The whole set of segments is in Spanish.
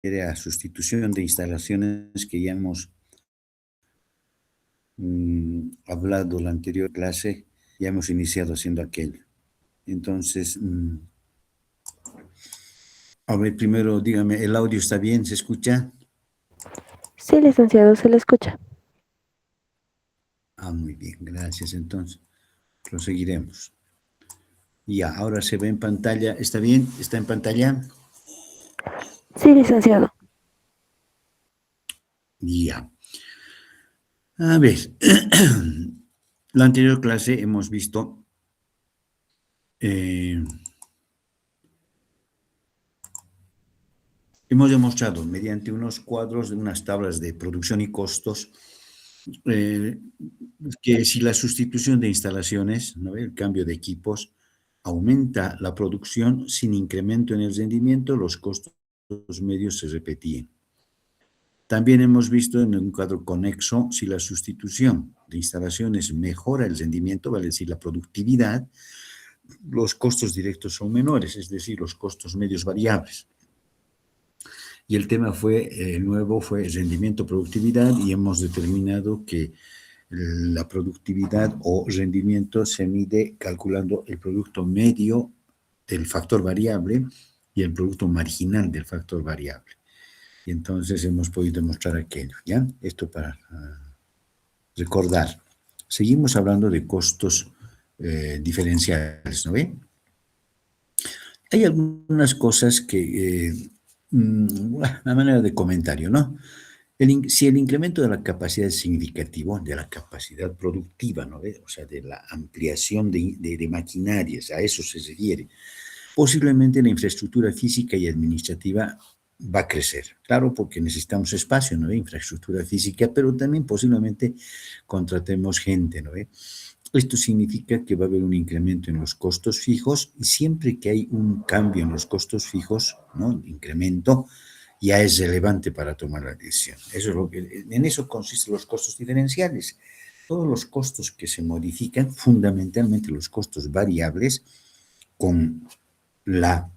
a sustitución de instalaciones que ya hemos hablado la anterior clase, ya hemos iniciado haciendo aquello. Entonces, a ver, primero dígame, ¿el audio está bien? ¿Se escucha? Sí, licenciado, se le escucha. Ah, muy bien, gracias. Entonces, proseguiremos. Ya, ahora se ve en pantalla. ¿Está bien? ¿Está en pantalla? Sí, licenciado. Ya. A ver, la anterior clase hemos visto hemos demostrado mediante unos cuadros de unas tablas de producción y costos eh, que si la sustitución de instalaciones, ¿no?, el cambio de equipos, aumenta la producción sin incremento en el rendimiento, los costos medios se repetían. También hemos visto en un cuadro conexo, si la sustitución de instalaciones mejora el rendimiento, vale decir, la productividad, los costos directos son menores, es decir, los costos medios variables. Y el tema nuevo fue rendimiento, productividad, y hemos determinado que la productividad o rendimiento se mide calculando el producto medio del factor variable y el producto marginal del factor variable. Y entonces hemos podido demostrar aquello, ¿ya? Esto para recordar. Seguimos hablando de costos diferenciales, ¿no ven? Hay algunas cosas que, a manera de comentario, ¿no? Si el incremento de la capacidad es significativo, de la capacidad productiva, ¿no ve? O sea, de la ampliación de maquinarias, a eso se refiere, posiblemente la infraestructura física y administrativa va a crecer. Claro, porque necesitamos espacio, ¿no ve? Infraestructura física, pero también posiblemente contratemos gente, ¿no ve? Esto significa que va a haber un incremento en los costos fijos y siempre que hay un cambio en los costos fijos, ¿no?, incremento, ya es relevante para tomar la decisión. En eso consisten los costos diferenciales. Todos los costos que se modifican, fundamentalmente los costos variables, con la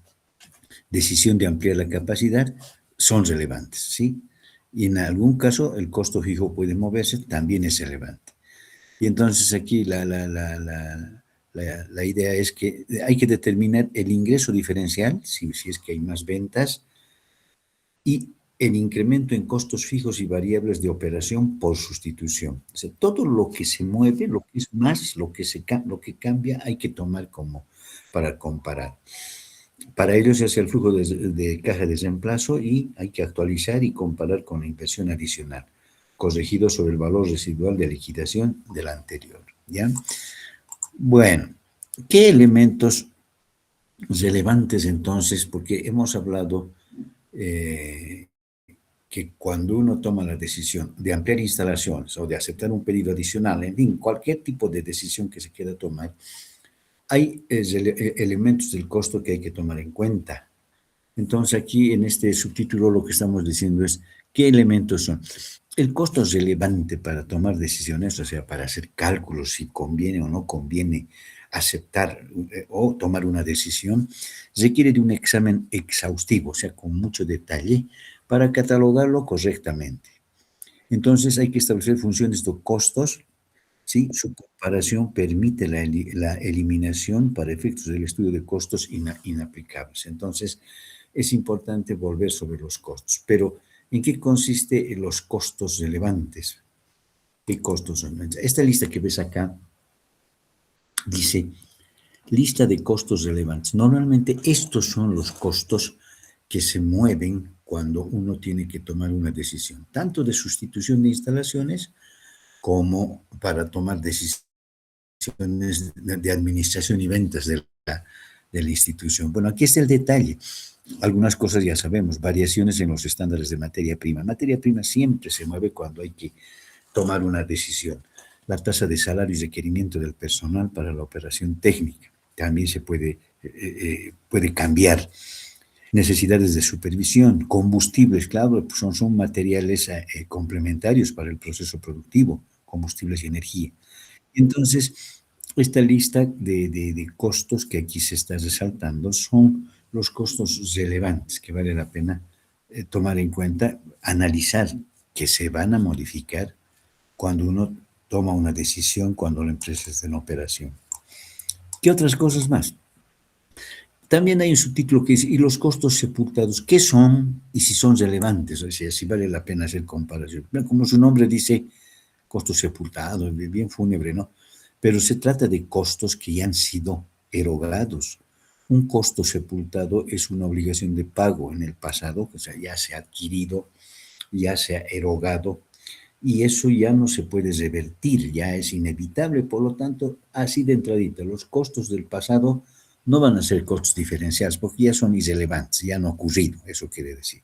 decisión de ampliar la capacidad, son relevantes, ¿sí? Y en algún caso el costo fijo puede moverse, también es relevante. Y entonces aquí la idea es que hay que determinar el ingreso diferencial, si es que hay más ventas, y el incremento en costos fijos y variables de operación por sustitución. O sea, todo lo que se mueve, lo que es más, lo que cambia, hay que tomar como para comparar. Para ello se hace el flujo de caja de reemplazo y hay que actualizar y comparar con la inversión adicional, corregido sobre el valor residual de liquidación del anterior, ¿ya? Bueno, ¿qué elementos relevantes entonces? Porque hemos hablado que cuando uno toma la decisión de ampliar instalaciones o de aceptar un pedido adicional, en fin, cualquier tipo de decisión que se quiera tomar, hay elementos del costo que hay que tomar en cuenta. Entonces, aquí en este subtítulo lo que estamos diciendo es qué elementos son. El costo relevante para tomar decisiones, o sea, para hacer cálculos si conviene o no conviene aceptar o tomar una decisión, requiere de un examen exhaustivo, o sea, con mucho detalle, para catalogarlo correctamente. Entonces, hay que establecer funciones de costos, ¿sí? Su comparación permite la eliminación para efectos del estudio de costos inaplicables. Entonces, es importante volver sobre los costos. Pero, ¿en qué consiste los costos relevantes? ¿Qué costos son? Esta lista que ves acá dice, lista de costos relevantes. Normalmente estos son los costos que se mueven cuando uno tiene que tomar una decisión, tanto de sustitución de instalaciones como para tomar decisiones de administración y ventas de la institución. Bueno, aquí está el detalle. Algunas cosas ya sabemos, variaciones en los estándares de materia prima. Materia prima siempre se mueve cuando hay que tomar una decisión. La tasa de salario y requerimiento del personal para la operación técnica también se puede cambiar. Necesidades de supervisión, combustibles, claro, son materiales complementarios para el proceso productivo, combustibles y energía. Entonces, esta lista de costos que aquí se está resaltando son los costos relevantes que vale la pena tomar en cuenta, analizar que se van a modificar cuando uno toma una decisión, cuando la empresa está en operación. ¿Qué otras cosas más? También hay un subtítulo que dice, ¿y los costos sepultados qué son y si son relevantes? O sea, si vale la pena hacer comparación. Como su nombre dice, costos sepultados, bien fúnebre, ¿no? Pero se trata de costos que ya han sido erogados. Un costo sepultado es una obligación de pago en el pasado, o sea, ya se ha adquirido, ya se ha erogado, y eso ya no se puede revertir, ya es inevitable. Por lo tanto, así de entradita, los costos del pasado no van a ser costos diferenciales porque ya son irrelevantes, ya no ha ocurrido, eso quiere decir.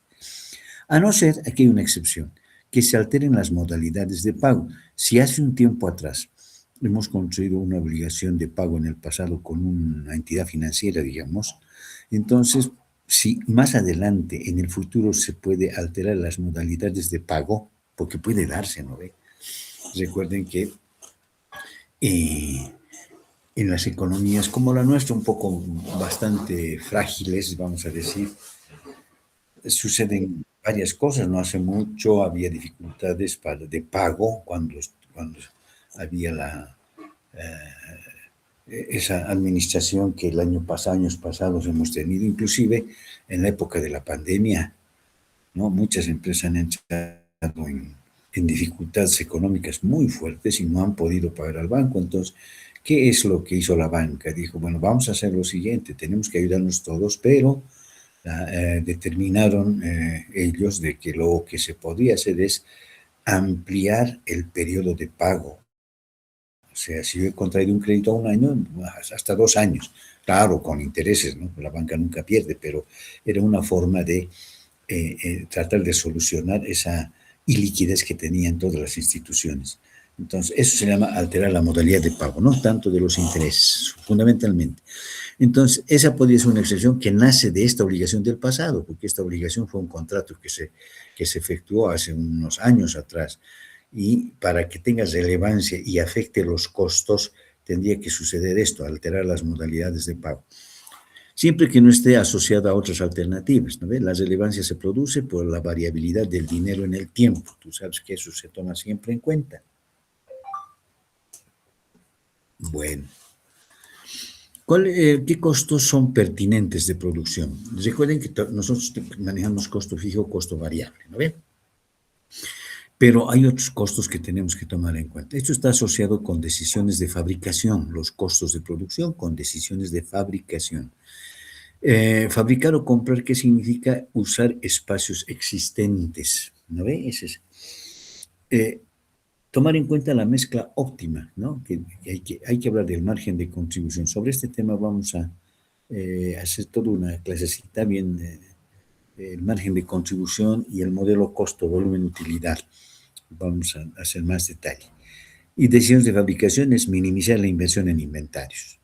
A no ser, aquí hay una excepción, que se alteren las modalidades de pago. Si hace un tiempo atrás hemos construido una obligación de pago en el pasado con una entidad financiera, digamos, entonces, si más adelante, en el futuro, se puede alterar las modalidades de pago, porque puede darse, ¿no ve? Recuerden que en las economías como la nuestra, un poco bastante frágiles, vamos a decir, suceden varias cosas. No hace mucho había dificultades de pago cuando había esa administración que el años pasados hemos tenido, inclusive en la época de la pandemia, ¿no? Muchas empresas han entrado en dificultades económicas muy fuertes y no han podido pagar al banco. Entonces, ¿qué es lo que hizo la banca? Dijo, bueno, vamos a hacer lo siguiente, tenemos que ayudarnos todos, pero determinaron ellos de que lo que se podía hacer es ampliar el periodo de pago. O sea, si yo he contraído un crédito a un año, hasta 2 años. Claro, con intereses, ¿no? La banca nunca pierde, pero era una forma de tratar de solucionar esa iliquidez que tenían todas las instituciones. Entonces, eso se llama alterar la modalidad de pago, no tanto de los intereses, fundamentalmente. Entonces, esa podría ser una excepción que nace de esta obligación del pasado, porque esta obligación fue un contrato que se efectuó hace unos años atrás, y para que tenga relevancia y afecte los costos, tendría que suceder esto, alterar las modalidades de pago. Siempre que no esté asociada a otras alternativas, ¿no ve? La relevancia se produce por la variabilidad del dinero en el tiempo. Tú sabes que eso se toma siempre en cuenta. Bueno. ¿Qué costos son pertinentes de producción? Recuerden que nosotros manejamos costo fijo, costo variable, ¿no ve? Pero hay otros costos que tenemos que tomar en cuenta. Esto está asociado con decisiones de fabricación, los costos de producción con decisiones de fabricación. Fabricar o comprar, ¿qué significa? Usar espacios existentes, ¿no ve? Tomar en cuenta la mezcla óptima, ¿no? Que hay que hablar del margen de contribución. Sobre este tema vamos a hacer toda una clasecita bien, el margen de contribución y el modelo costo-volumen-utilidad. Vamos a hacer más detalle. Y decisiones de fabricación es minimizar la inversión en inventarios.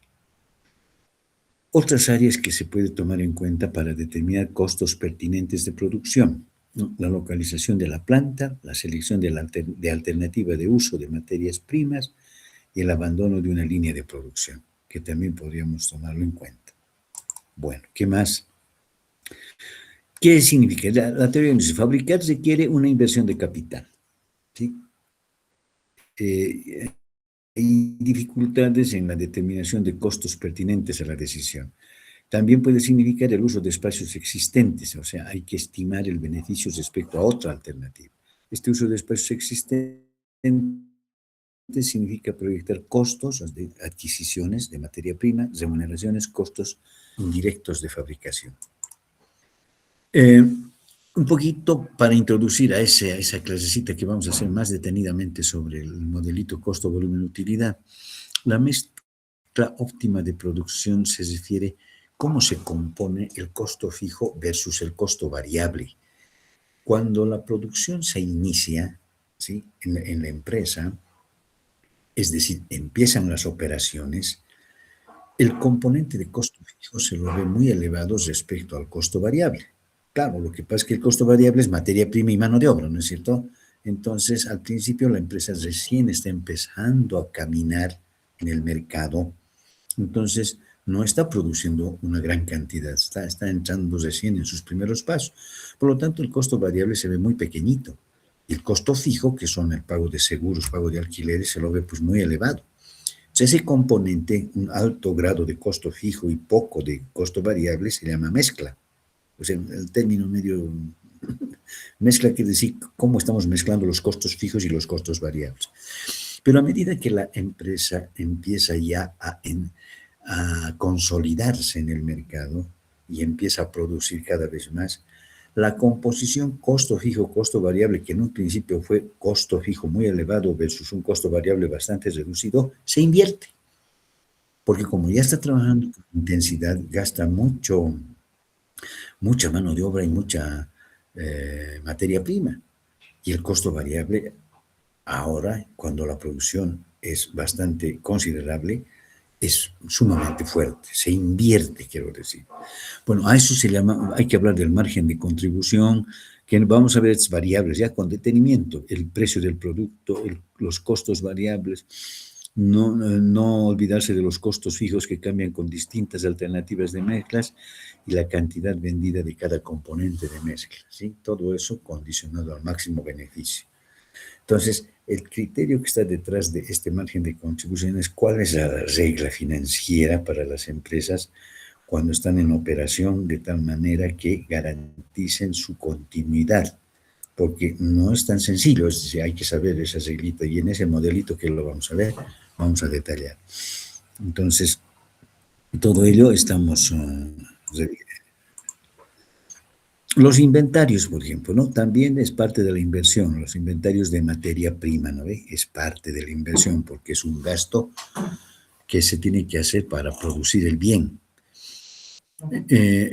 Otras áreas que se puede tomar en cuenta para determinar costos pertinentes de producción: la localización de la planta, la selección de alternativa de uso de materias primas y el abandono de una línea de producción, que también podríamos tomarlo en cuenta. Bueno, ¿qué más? ¿Qué significa? La teoría dice, fabricar requiere una inversión de capital, ¿sí? Hay dificultades en la determinación de costos pertinentes a la decisión. También puede significar el uso de espacios existentes, o sea, hay que estimar el beneficio respecto a otra alternativa. Este uso de espacios existentes significa proyectar costos de adquisiciones de materia prima, remuneraciones, costos indirectos de fabricación. Un poquito para introducir a esa clasecita que vamos a hacer más detenidamente sobre el modelito costo-volumen-utilidad. La mezcla óptima de producción se refiere cómo se compone el costo fijo versus el costo variable. Cuando la producción se inicia, ¿sí?, en la empresa, es decir, empiezan las operaciones, el componente de costo fijo se lo ve muy elevado respecto al costo variable. Claro, lo que pasa es que el costo variable es materia prima y mano de obra, ¿no es cierto? Entonces, al principio la empresa recién está empezando a caminar en el mercado. Entonces, no está produciendo una gran cantidad, está entrando recién en sus primeros pasos. Por lo tanto, el costo variable se ve muy pequeñito. Y el costo fijo, que son el pago de seguros, pago de alquileres, se lo ve pues muy elevado. Entonces, ese componente, un alto grado de costo fijo y poco de costo variable, se llama mezcla. O sea, el término medio mezcla quiere decir cómo estamos mezclando los costos fijos y los costos variables. Pero a medida que la empresa empieza ya a consolidarse en el mercado y empieza a producir cada vez más, la composición costo fijo, costo variable, que en un principio fue costo fijo muy elevado versus un costo variable bastante reducido, se invierte. Porque como ya está trabajando con intensidad, gasta mucha mano de obra y mucha materia prima. Y el costo variable, ahora, cuando la producción es bastante considerable, es sumamente fuerte, se invierte, quiero decir. Bueno, a eso se llama, hay que hablar del margen de contribución, que vamos a ver variables ya con detenimiento, el precio del producto, los costos variables, no olvidarse de los costos fijos que cambian con distintas alternativas de mezclas y la cantidad vendida de cada componente de mezcla, ¿sí? Todo eso condicionado al máximo beneficio. Entonces, el criterio que está detrás de este margen de contribución es cuál es la regla financiera para las empresas cuando están en operación de tal manera que garanticen su continuidad, porque no es tan sencillo, es decir, hay que saber esa reglita y en ese modelito que lo vamos a ver, vamos a detallar. Entonces, todo ello estamos los inventarios, por ejemplo, ¿no? También es parte de la inversión, los inventarios de materia prima, ¿no ve? Es parte de la inversión porque es un gasto que se tiene que hacer para producir el bien.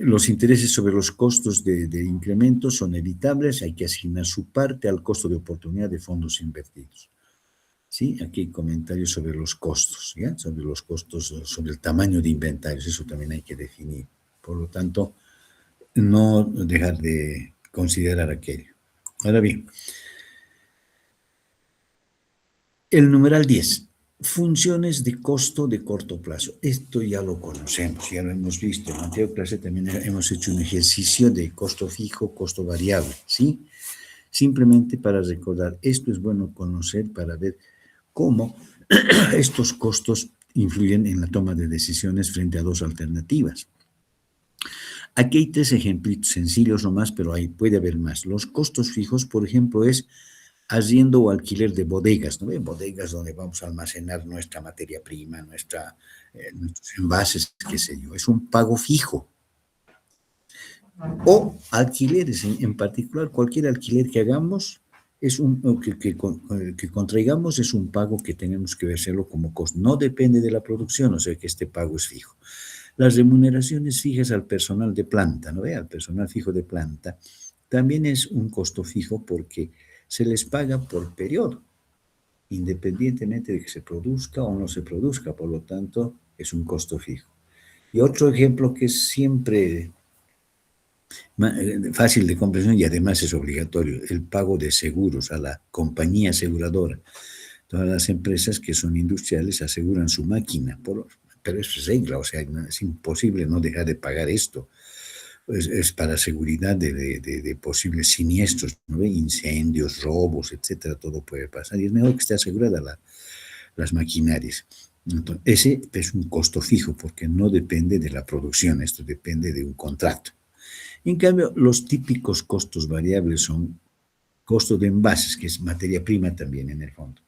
Los intereses sobre los costos de incremento son evitables, hay que asignar su parte al costo de oportunidad de fondos invertidos. ¿Sí? Aquí hay comentarios sobre los costos, ¿ya? Sobre los costos, sobre el tamaño de inventarios, eso también hay que definir. Por lo tanto, no dejar de considerar aquello. Ahora bien, el numeral 10, funciones de costo de corto plazo. Esto ya lo conocemos, ya lo hemos visto. En la anterior clase también hemos hecho un ejercicio de costo fijo, costo variable, ¿sí? Simplemente para recordar, esto es bueno conocer para ver cómo estos costos influyen en la toma de decisiones frente a dos alternativas. Aquí hay tres ejemplitos sencillos nomás, pero puede haber más. Los costos fijos, por ejemplo, es arriendo o alquiler de bodegas, ¿no? Bodegas donde vamos a almacenar nuestra materia prima, nuestros envases, qué sé yo. Es un pago fijo. O alquileres, en particular, cualquier alquiler que hagamos, que contraigamos es un pago que tenemos que hacerlo como costo. No depende de la producción, o sea que este pago es fijo. Las remuneraciones fijas al personal de planta, ¿no ve? Al personal fijo de planta, también es un costo fijo porque se les paga por periodo, independientemente de que se produzca o no se produzca, por lo tanto, es un costo fijo. Y otro ejemplo que es siempre fácil de comprensión y además es obligatorio, el pago de seguros a la compañía aseguradora. Todas las empresas que son industriales aseguran su máquina, pero es regla, o sea, es imposible no dejar de pagar esto. Es para seguridad de posibles siniestros, ¿no? Incendios, robos, etcétera, todo puede pasar. Y es mejor que esté asegurada las maquinarias. Entonces, ese es un costo fijo porque no depende de la producción, esto depende de un contrato. En cambio, los típicos costos variables son costo de envases, que es materia prima también en el fondo.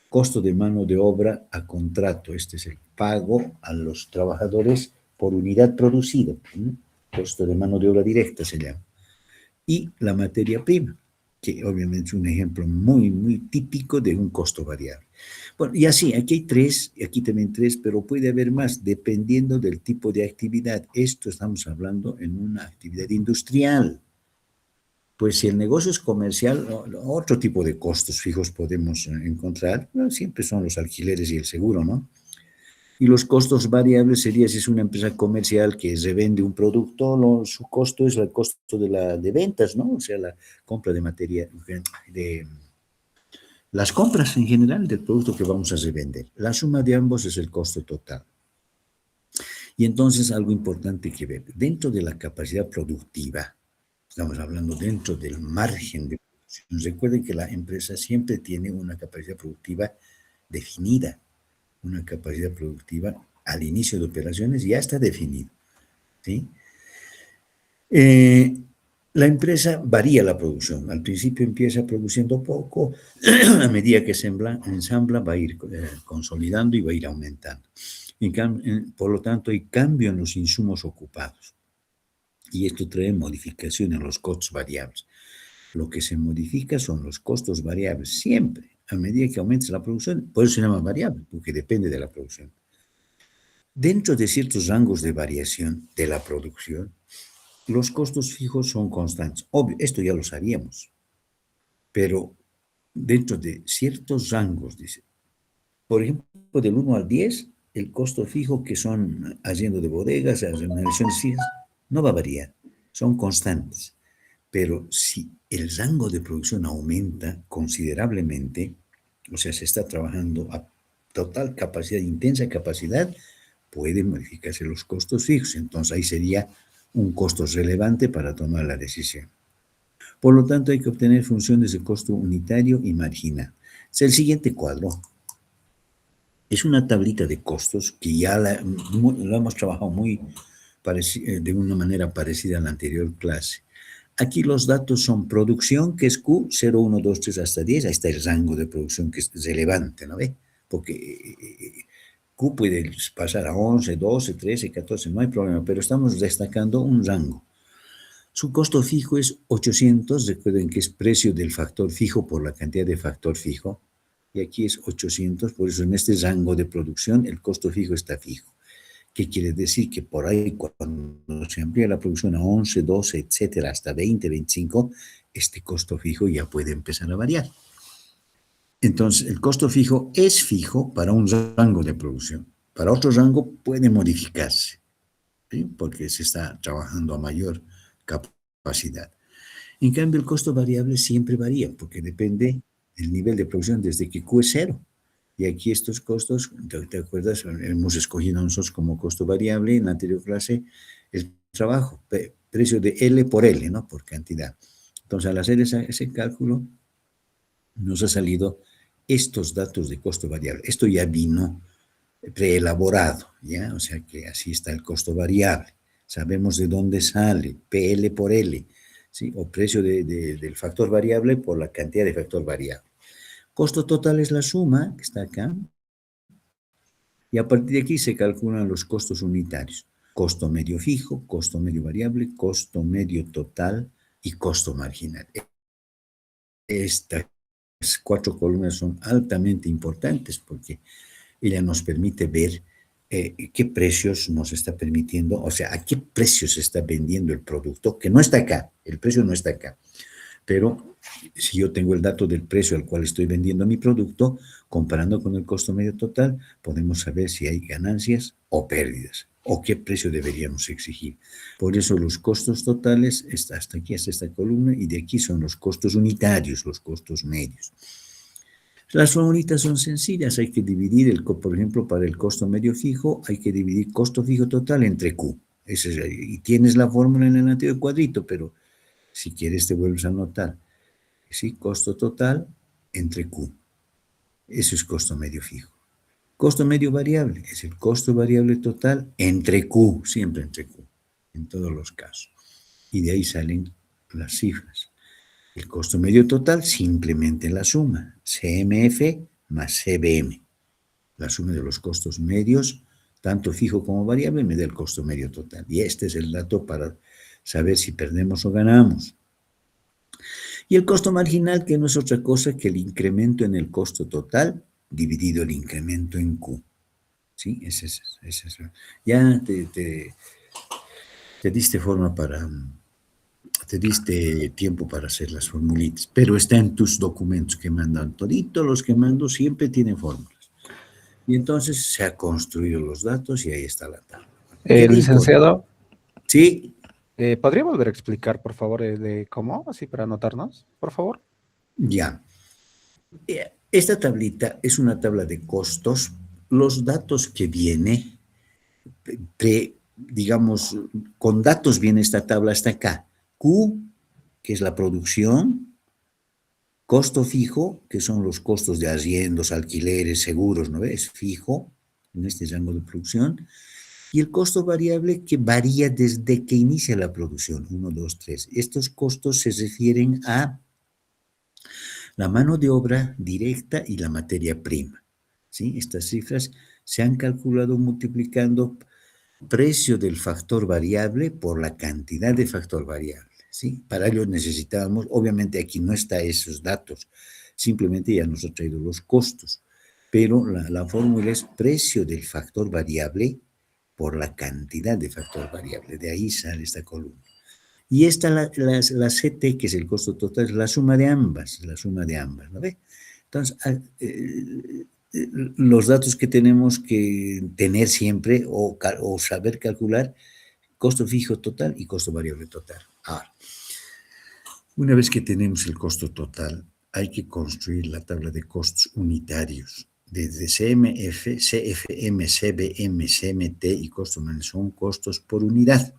Costo de mano de obra a contrato, este es el pago a los trabajadores por unidad producida. Costo de mano de obra directa se llama. Y la materia prima, que obviamente es un ejemplo muy, muy típico de un costo variable. Bueno, y así, aquí hay tres, y aquí también tres, pero puede haber más, dependiendo del tipo de actividad. Esto estamos hablando en una actividad industrial. Pues si el negocio es comercial, otro tipo de costos fijos podemos encontrar. Bueno, siempre son los alquileres y el seguro, ¿no? Y los costos variables sería si es una empresa comercial que se vende un producto, su costo es el costo de ventas, ¿no? O sea, la compra de materia, de las compras en general del producto que vamos a revender. La suma de ambos es el costo total. Y entonces algo importante que ver, dentro de la capacidad productiva, estamos hablando dentro del margen de producción. Recuerden que la empresa siempre tiene una capacidad productiva definida, una capacidad productiva al inicio de operaciones ya está definido, ¿sí? La empresa varía la producción. Al principio empieza produciendo poco, a medida que se ensambla va a ir consolidando y va a ir aumentando. Por lo tanto, hay cambio en los insumos ocupados. Y esto trae modificación en los costos variables. Lo que se modifica son los costos variables, siempre, a medida que aumenta la producción. Por eso se llama variable, porque depende de la producción. Dentro de ciertos rangos de variación de la producción, los costos fijos son constantes. Obvio, esto ya lo sabíamos, pero dentro de ciertos rangos, dice, por ejemplo, del 1 al 10, el costo fijo que son haciendo de bodegas, las remuneraciones fijas, no va a variar, son constantes. Pero si el rango de producción aumenta considerablemente, o sea, se está trabajando a total capacidad, intensa capacidad, pueden modificarse los costos fijos. Entonces ahí sería un costo relevante para tomar la decisión. Por lo tanto, hay que obtener funciones de costo unitario y marginal. Es el siguiente cuadro. Es una tablita de costos que ya la hemos trabajado de una manera parecida a la anterior clase. Aquí los datos son producción, que es Q, 0, 1, 2, 3 hasta 10. Ahí está el rango de producción que es relevante, ¿no ve? Porque Q puede pasar a 11, 12, 13, 14, no hay problema, pero estamos destacando un rango. Su costo fijo es 800, recuerden que es precio del factor fijo por la cantidad de factor fijo, y aquí es 800, por eso en este rango de producción el costo fijo está fijo. ¿Qué quiere decir? Que por ahí cuando se amplía la producción a 11, 12, etcétera, hasta 20, 25, este costo fijo ya puede empezar a variar. Entonces, el costo fijo es fijo para un rango de producción. Para otro rango puede modificarse, ¿sí? Porque se está trabajando a mayor capacidad. En cambio, el costo variable siempre varía, porque depende del nivel de producción desde que Q es 0. Y aquí estos costos, ¿te acuerdas? Hemos escogido nosotros como costo variable en la anterior clase el trabajo, precio de L por L, ¿no? Por cantidad. Entonces, al hacer ese cálculo, nos ha salido estos datos de costo variable. Esto ya vino preelaborado, ¿ya? O sea que así está el costo variable. Sabemos de dónde sale, PL por L, ¿sí? O precio del factor variable por la cantidad de factor variable. Costo total es la suma, que está acá, y a partir de aquí se calculan los costos unitarios. Costo medio fijo, costo medio variable, costo medio total y costo marginal. Estas 4 columnas son altamente importantes porque ella nos permite ver qué precios nos está permitiendo, o sea, a qué precios se está vendiendo el producto, que no está acá, el precio no está acá. Pero si yo tengo el dato del precio al cual estoy vendiendo mi producto, comparando con el costo medio total, podemos saber si hay ganancias o pérdidas, o qué precio deberíamos exigir. Por eso los costos totales, hasta aquí, hasta esta columna, y de aquí son los costos unitarios, los costos medios. Las formulitas son sencillas, hay que dividir, por ejemplo, para el costo medio fijo, hay que dividir costo fijo total entre Q. Y tienes la fórmula en el anterior cuadrito, pero si quieres te vuelves a anotar. ¿Sí? Costo total entre Q. Eso es costo medio fijo. Costo medio variable es el costo variable total entre Q, siempre entre Q, en todos los casos. Y de ahí salen las cifras. El costo medio total, simplemente la suma, CMF más CBM. La suma de los costos medios, tanto fijo como variable, me da el costo medio total. Y este es el dato para saber si perdemos o ganamos. Y el costo marginal, que no es otra cosa que el incremento en el costo total dividido el incremento en Q. ¿Sí? Ese es. Ya te diste forma para... Te diste tiempo para hacer las formulitas, pero está en tus documentos que mandan. Toditos los que mando siempre tienen fórmulas. Y entonces se han construido los datos y ahí está la tabla. Licenciado, sí. ¿Podría volver a explicar, por favor, de cómo, así para anotarnos, por favor? Ya. Esta tablita es una tabla de costos. Los datos que viene digamos, con datos viene esta tabla hasta acá. Q, que es la producción, costo fijo, que son los costos de arriendos, alquileres, seguros, ¿no ves? Fijo, en este rango de producción. Y el costo variable que varía desde que inicia la producción, 1, 2, 3. Estos costos se refieren a la mano de obra directa y la materia prima. ¿Sí? Estas cifras se han calculado multiplicando precio del factor variable por la cantidad de factor variable. ¿Sí? Para ello necesitábamos, obviamente aquí no está esos datos, simplemente ya nos ha traído los costos, pero la fórmula es precio del factor variable por la cantidad de factor variable. De ahí sale esta columna. Y esta, la CT, que es el costo total, es la suma de ambas, ¿no ve? Entonces, los datos que tenemos que tener siempre o saber calcular, costo fijo total y costo variable total. Ahora, una vez que tenemos el costo total, hay que construir la tabla de costos unitarios. Desde CMF, CFM, CBM, CMT y costo manual son costos por unidad.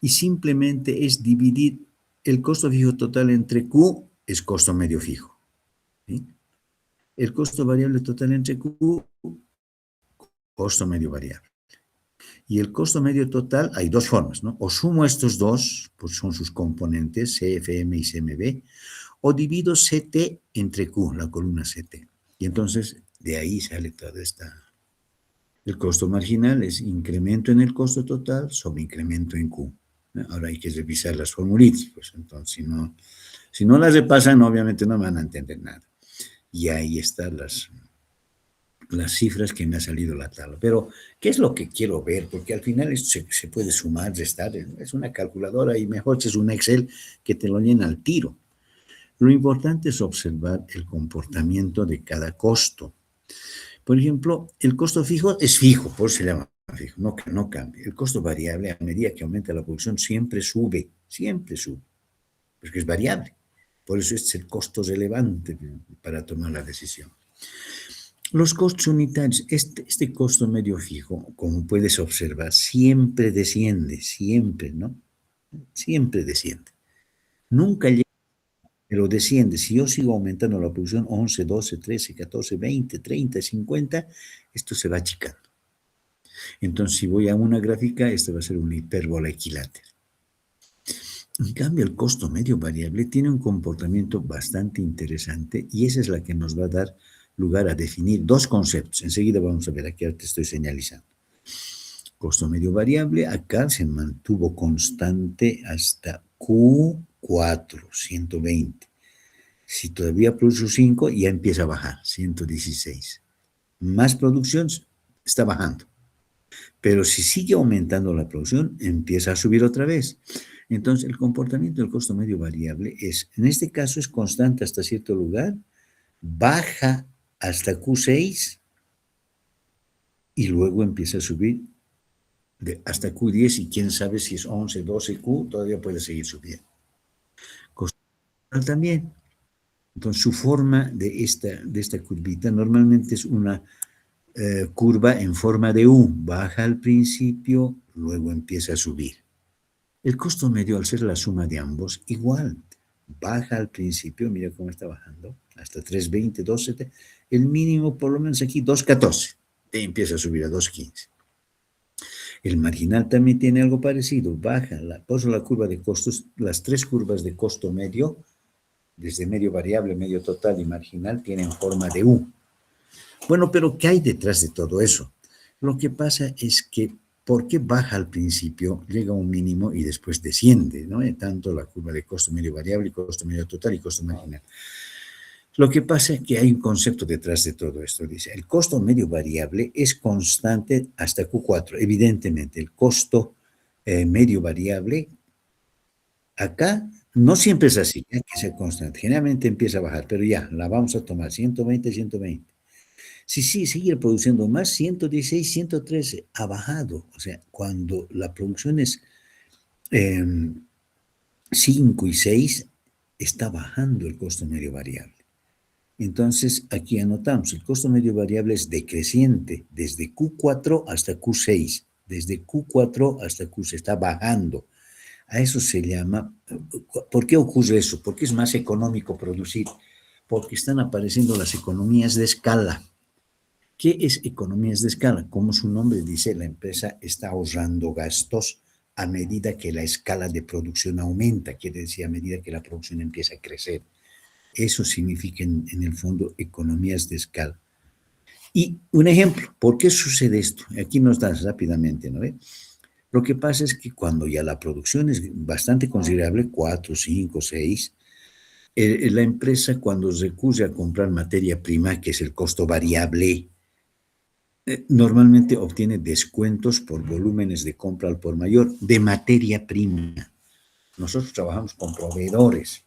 Y simplemente es dividir el costo fijo total entre Q, es costo medio fijo. ¿Sí? El costo variable total entre Q, costo medio variable. Y el costo medio total, hay dos formas, ¿no? O sumo estos dos, pues son sus componentes, CFM y CMB, o divido CT entre Q, la columna CT. Y entonces, de ahí sale toda esta... El costo marginal es incremento en el costo total sobre incremento en Q. Ahora hay que revisar las formulitas, pues entonces si no las repasan, obviamente no van a entender nada. Y ahí están las cifras que me ha salido la tabla. Pero, ¿qué es lo que quiero ver? Porque al final esto se puede sumar, restar, es una calculadora y mejor es un Excel que te lo llena al tiro. Lo importante es observar el comportamiento de cada costo. Por ejemplo, el costo fijo es fijo, por eso se llama fijo, no cambia. El costo variable, a medida que aumenta la producción, siempre sube, porque es variable. Por eso es el costo relevante para tomar la decisión. Los costos unitarios, este costo medio fijo, como puedes observar, siempre desciende, siempre, ¿no? Siempre desciende. Nunca llega, pero desciende. Si yo sigo aumentando la producción, 11, 12, 13, 14, 20, 30, 50, esto se va achicando. Entonces, si voy a una gráfica, esta va a ser una hipérbola equilátera. En cambio, el costo medio variable tiene un comportamiento bastante interesante y esa es la que nos va a dar lugar a definir dos conceptos. Enseguida vamos a ver, aquí te estoy señalizando. Costo medio variable, acá se mantuvo constante hasta Q4, 120. Si todavía produce 5, ya empieza a bajar, 116. Más producción, está bajando. Pero si sigue aumentando la producción, empieza a subir otra vez. Entonces, el comportamiento del costo medio variable es, en este caso, es constante hasta cierto lugar, baja hasta Q6 y luego empieza a subir hasta Q10 y quién sabe si es 11, 12 Q, todavía puede seguir subiendo. Costo también. Entonces, su forma de esta curvita normalmente es una curva en forma de U. Baja al principio, luego empieza a subir. El costo medio, al ser la suma de ambos, igual. Baja al principio, mira cómo está bajando, hasta 3.20, 2.7. El mínimo, por lo menos aquí, 2.14. Empieza a subir a 2.15. El marginal también tiene algo parecido. Baja, por eso la curva de costos, las tres curvas de costo medio, desde medio variable, medio total y marginal, tienen forma de U. Bueno, pero ¿qué hay detrás de todo eso? Lo que pasa es que, ¿por qué baja al principio, llega a un mínimo y después desciende, ¿no? Tanto la curva de costo medio variable, costo medio total y costo marginal. Lo que pasa es que hay un concepto detrás de todo esto. Dice, el costo medio variable es constante hasta Q4. Evidentemente, el costo medio variable, acá no siempre es así, hay que ser constante. Generalmente empieza a bajar, pero ya, la vamos a tomar, 120, 120. Si sigue produciendo más, 116, 113, ha bajado. O sea, cuando la producción es 5 y 6, está bajando el costo medio variable. Entonces, aquí anotamos, el costo medio variable es decreciente desde Q4 hasta Q6, Desde Q4 hasta Q6 está bajando. A eso se llama, ¿por qué ocurre eso? Porque es más económico producir, porque están apareciendo las economías de escala. ¿Qué es economías de escala? Como su nombre dice, la empresa está ahorrando gastos a medida que la escala de producción aumenta, quiere decir a medida que la producción empieza a crecer. Eso significa en el fondo economías de escala. Y un ejemplo, ¿por qué sucede esto? Aquí nos das rápidamente, ¿no ve? Lo que pasa es que cuando ya la producción es bastante considerable, 4, 5, 6, la empresa cuando recurre a comprar materia prima, que es el costo variable, normalmente obtiene descuentos por volúmenes de compra al por mayor de materia prima. Nosotros trabajamos con proveedores.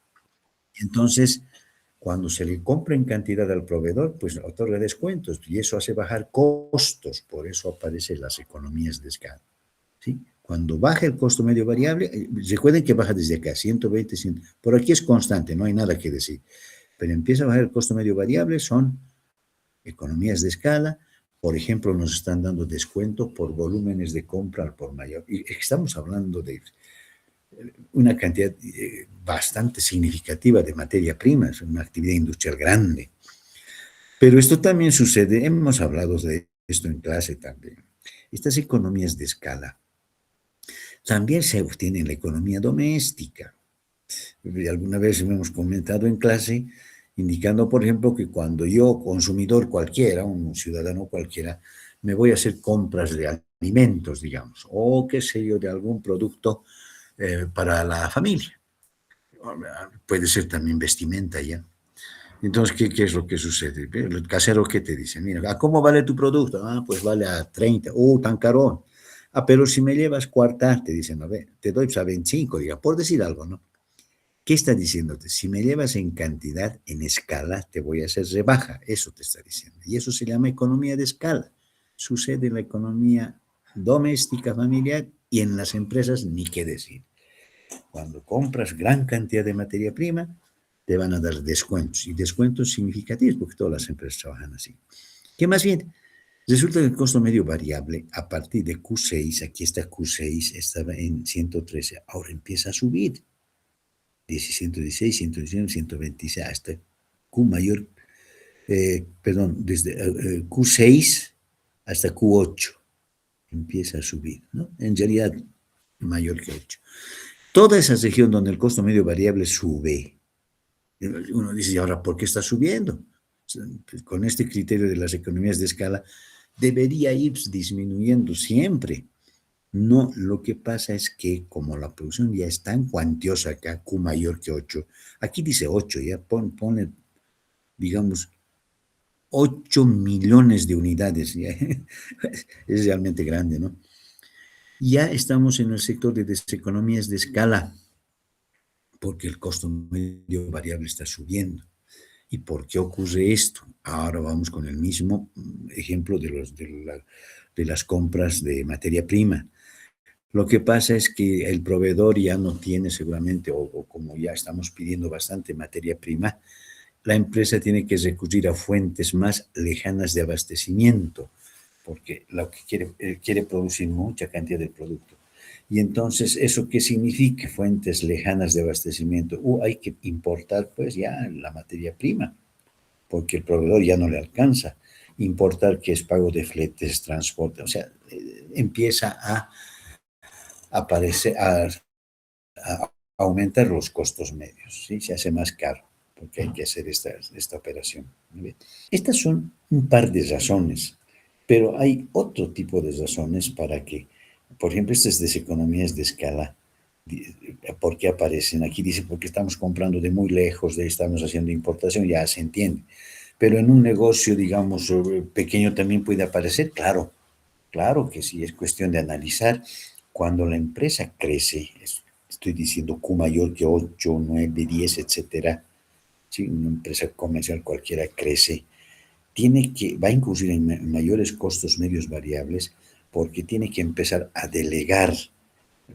Entonces, cuando se le compra en cantidad al proveedor, pues otorga descuentos y eso hace bajar costos. Por eso aparecen las economías de escala. ¿Sí? Cuando baja el costo medio variable, recuerden que baja desde acá, 120, 100, por aquí es constante, no hay nada que decir. Pero empieza a bajar el costo medio variable, son economías de escala. Por ejemplo, nos están dando descuento por volúmenes de compra al por mayor. Y estamos hablando de una cantidad bastante significativa de materia prima, es una actividad industrial grande. Pero esto también sucede, hemos hablado de esto en clase también. Estas economías de escala también se obtienen en la economía doméstica. Alguna vez hemos comentado en clase, indicando, por ejemplo, que cuando yo, consumidor cualquiera, un ciudadano cualquiera, me voy a hacer compras de alimentos, digamos, o qué sé yo, de algún producto para la familia. Puede ser también vestimenta ya. Entonces, ¿qué es lo que sucede? El casero, ¿qué te dice? Mira, ¿a cómo vale tu producto? Ah, pues vale a 30. Tan caro. Ah, pero si me llevas cuarta, te dicen, a ver, te doy a 25, diga, por decir algo, ¿no? ¿Qué está diciéndote? Si me llevas en cantidad, en escala, te voy a hacer rebaja. Eso te está diciendo. Y eso se llama economía de escala. Sucede en la economía doméstica, familiar y en las empresas, ni qué decir. Cuando compras gran cantidad de materia prima, te van a dar descuentos. Y descuentos significativos, porque todas las empresas trabajan así. ¿Qué más bien? Resulta que el costo medio variable a partir de Q6, aquí está Q6, estaba en 113, ahora empieza a subir. 116, 119, 126, hasta Q mayor, desde Q6 hasta Q8 empieza a subir, ¿no? En realidad mayor que 8. Toda esa región donde el costo medio variable sube, uno dice, ¿y ahora por qué está subiendo? Con este criterio de las economías de escala, debería ir disminuyendo siempre. No, lo que pasa es que como la producción ya es tan cuantiosa acá, Q mayor que 8, aquí dice 8, ya pone, digamos, 8 millones de unidades, ya, es realmente grande, ¿no? Ya estamos en el sector de deseconomías de escala, porque el costo medio variable está subiendo. ¿Y por qué ocurre esto? Ahora vamos con el mismo ejemplo de las compras de materia prima. Lo que pasa es que el proveedor ya no tiene seguramente, o como ya estamos pidiendo bastante materia prima, la empresa tiene que recurrir a fuentes más lejanas de abastecimiento, porque lo que quiere producir mucha cantidad de producto. Y entonces, ¿eso qué significa? Fuentes lejanas de abastecimiento. Hay que importar pues ya la materia prima, porque el proveedor ya no le alcanza. Importar, que es pago de fletes, transporte, o sea, empieza a aparece a aumentar los costos medios, ¿sí? Se hace más caro porque hay que hacer esta operación. Estas son un par de razones, pero hay otro tipo de razones para que, por ejemplo, estas deseconomías de escala, ¿por qué aparecen? Aquí dice porque estamos comprando de muy lejos, estamos haciendo importación, ya se entiende. Pero en un negocio, digamos, pequeño también puede aparecer, claro que sí, es cuestión de analizar. Cuando la empresa crece, estoy diciendo Q mayor que 8, 9, 10, etcétera, ¿sí? Una empresa comercial cualquiera crece, va a incurrir en mayores costos medios variables porque tiene que empezar a delegar,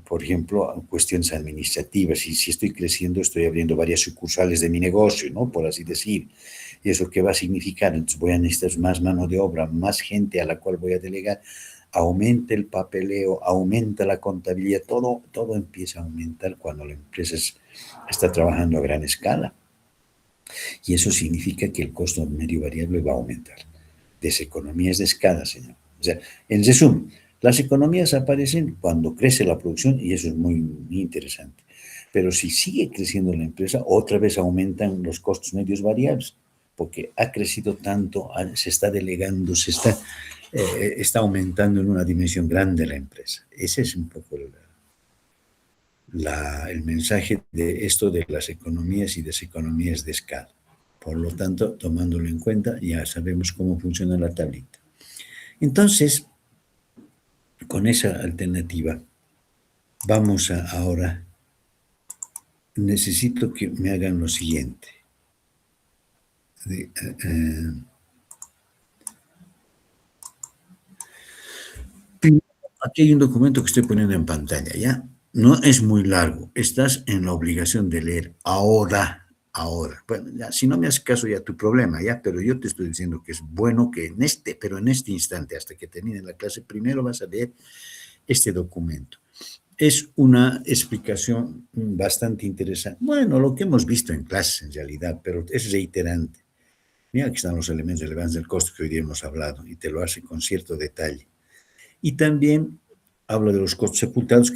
por ejemplo, cuestiones administrativas. Si estoy creciendo, estoy abriendo varias sucursales de mi negocio, ¿no? Por así decir. ¿Y eso qué va a significar? Entonces voy a necesitar más mano de obra, más gente a la cual voy a delegar. aumenta el papeleo, aumenta la contabilidad, todo empieza a aumentar cuando la empresa está trabajando a gran escala. Y eso significa que el costo medio variable va a aumentar. Deseconomías de escala, señor. O sea, en resumen, las economías aparecen cuando crece la producción y eso es muy, muy interesante. Pero si sigue creciendo la empresa, otra vez aumentan los costos medios variables, porque ha crecido tanto, se está delegando, está aumentando en una dimensión grande la empresa. Ese es un poco el mensaje de esto de las economías y deseconomías de escala. Por lo tanto, tomándolo en cuenta, ya sabemos cómo funciona la tablita. Entonces, con esa alternativa, vamos ahora, necesito que me hagan lo siguiente. Aquí hay un documento que estoy poniendo en pantalla, ¿ya? No es muy largo, estás en la obligación de leer ahora. Bueno, ya, si no me haces caso ya tu problema, ¿ya? Pero yo te estoy diciendo que es bueno que en este instante, hasta que termine la clase, primero vas a leer este documento. Es una explicación bastante interesante. Bueno, lo que hemos visto en clases en realidad, pero es reiterante. Mira, aquí están los elementos relevantes del costo que hoy día hemos hablado y te lo hace con cierto detalle. Y también habla de los costos sepultados.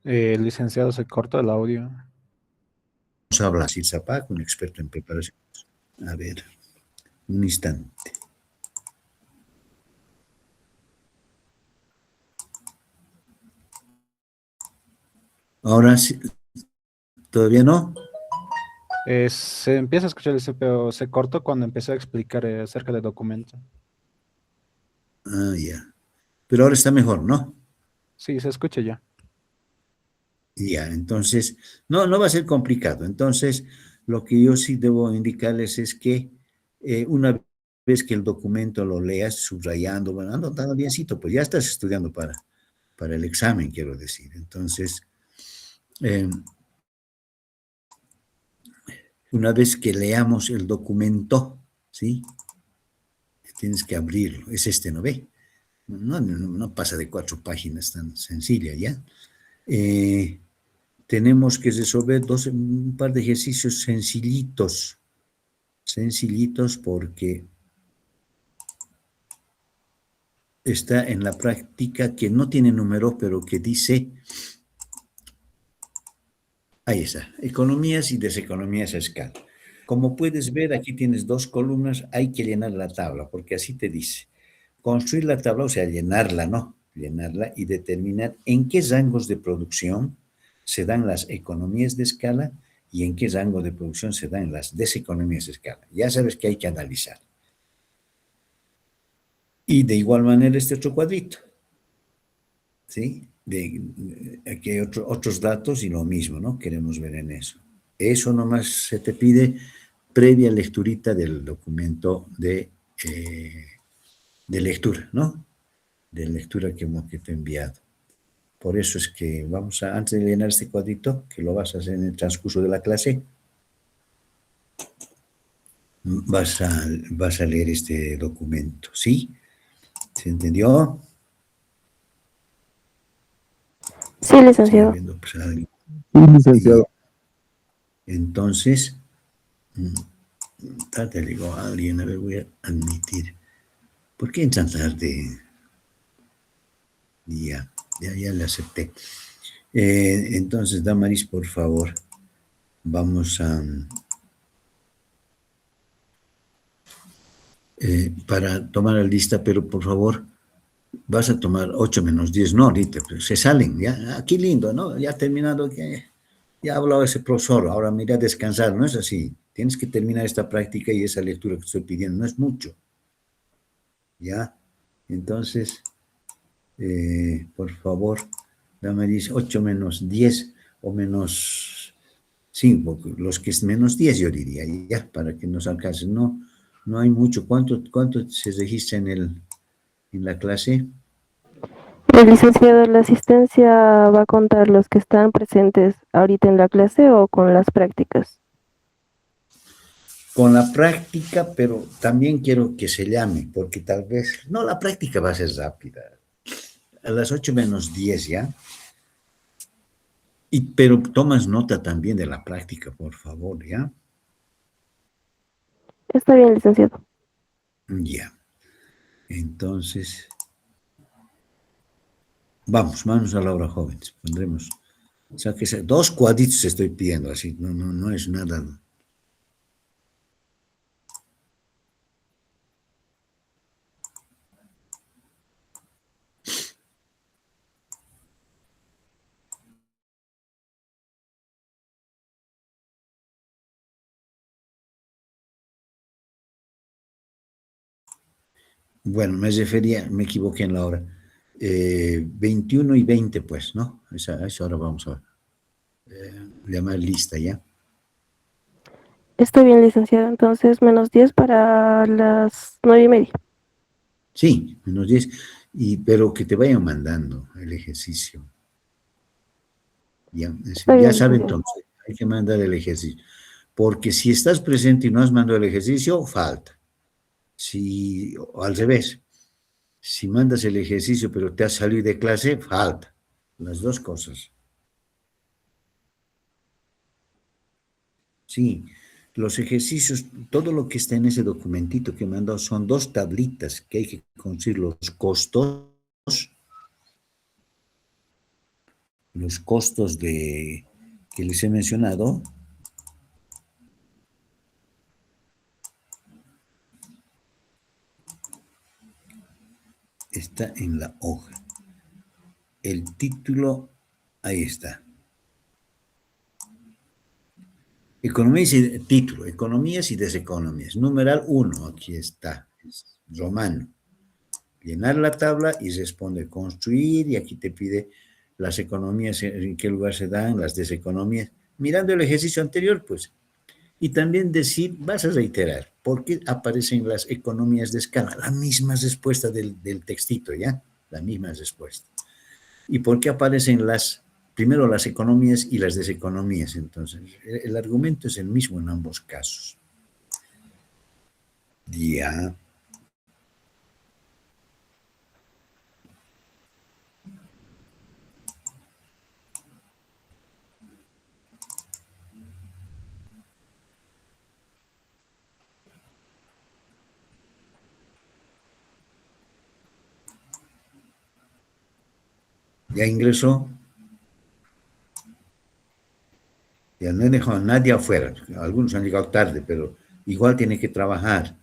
Licenciado, se corta el audio. Nos habla Sid Zapac, un experto en preparación. A ver, un instante. Ahora sí, ¿todavía no? Se empieza a escuchar el pero se cortó cuando empezó a explicar acerca del documento. Ah, ya. Pero ahora está mejor, ¿no? Sí, se escucha ya. Ya, entonces, no va a ser complicado. Entonces, lo que yo sí debo indicarles es que una vez que el documento lo leas, subrayando, bueno, anotando biencito, pues ya estás estudiando para el examen, quiero decir. Entonces, una vez que leamos el documento, ¿sí? Tienes que abrirlo. Es este, ¿no ve? No pasa de 4 páginas tan sencilla, ¿ya? Tenemos que resolver un par de ejercicios sencillitos porque está en la práctica que no tiene número, pero que dice, ahí está, economías y deseconomías a escala. Como puedes ver, aquí tienes 2 columnas, hay que llenar la tabla, porque así te dice. Construir la tabla, o sea, llenarla, ¿no? Llenarla y determinar en qué rangos de producción se dan las economías de escala y en qué rango de producción se dan las deseconomías de escala. Ya sabes que hay que analizar. Y de igual manera este otro cuadrito, ¿sí? Aquí hay otros datos y lo mismo, ¿no? Queremos ver en eso. Eso nomás se te pide previa lecturita del documento de lectura, ¿no? De lectura que te he enviado. Por eso es que vamos a, antes de llenar este cuadrito, que lo vas a hacer en el transcurso de la clase, vas a leer este documento, ¿sí? ¿Se entendió? Sí, licenciado. Pues, alguien. Sí, licenciado. Entonces, te digo a alguien, a ver, voy a admitir. ¿Por qué entran tarde? Ya le acepté. Entonces, Damaris, por favor, vamos a... para tomar la lista, pero por favor, vas a tomar 8 menos 10, no ahorita, pues se salen, ya, aquí lindo, ¿no? Ya terminado, ya ha hablado ese profesor, ahora mira a descansar, no es así, tienes que terminar esta práctica y esa lectura que estoy pidiendo, no es mucho, ¿ya? Entonces, por favor, dame 8 menos 10 o menos Sí, porque los que es menos 10 yo diría, ya, para que nos alcance. No, no hay mucho. ¿Cuánto se registra en la clase? El licenciado, ¿la asistencia va a contar los que están presentes ahorita en la clase o con las prácticas? Con la práctica, pero también quiero que se llame, porque tal vez, no, la práctica va a ser rápida. A las 8 menos 10 ya. Pero tomas nota también de la práctica, por favor, ¿ya? Está bien, licenciado. Ya. Entonces, vamos a la hora, jóvenes. Pondremos, o sea, que 2 cuadritos estoy pidiendo, así, no es nada. Bueno, me equivoqué en la hora. 21 y 20, pues, ¿no? A esa hora vamos a llamar lista, ¿ya? Está bien, licenciado. Entonces, -10 para las 9:30. Sí, menos 10. Pero que te vayan mandando el ejercicio. Ya, Está ya bien, saben licenciado. entonces, hay que mandar el ejercicio. Porque si estás presente y no has mandado el ejercicio, falta. Si, o al revés, si mandas el ejercicio pero te has salido de clase, falta. Las dos cosas. Sí, los ejercicios, todo lo que está en ese documentito que me han dado son 2 tablitas que hay que conseguir los costos que les he mencionado. Está en la hoja. El título, ahí está. Título, economías y deseconomías. Numeral 1, aquí está, es romano. Llenar la tabla y responde construir, y aquí te pide las economías, en qué lugar se dan, las deseconomías. Mirando el ejercicio anterior, pues. Y también decir, vas a reiterar, ¿por qué aparecen las economías de escala? La misma respuesta del textito, ¿ya? La misma respuesta. ¿Y por qué aparecen primero las economías y las deseconomías? Entonces, el argumento es el mismo en ambos casos. Ya. Ya ingresó. Ya no he dejado a nadie afuera. Algunos han llegado tarde, pero igual tiene que trabajar.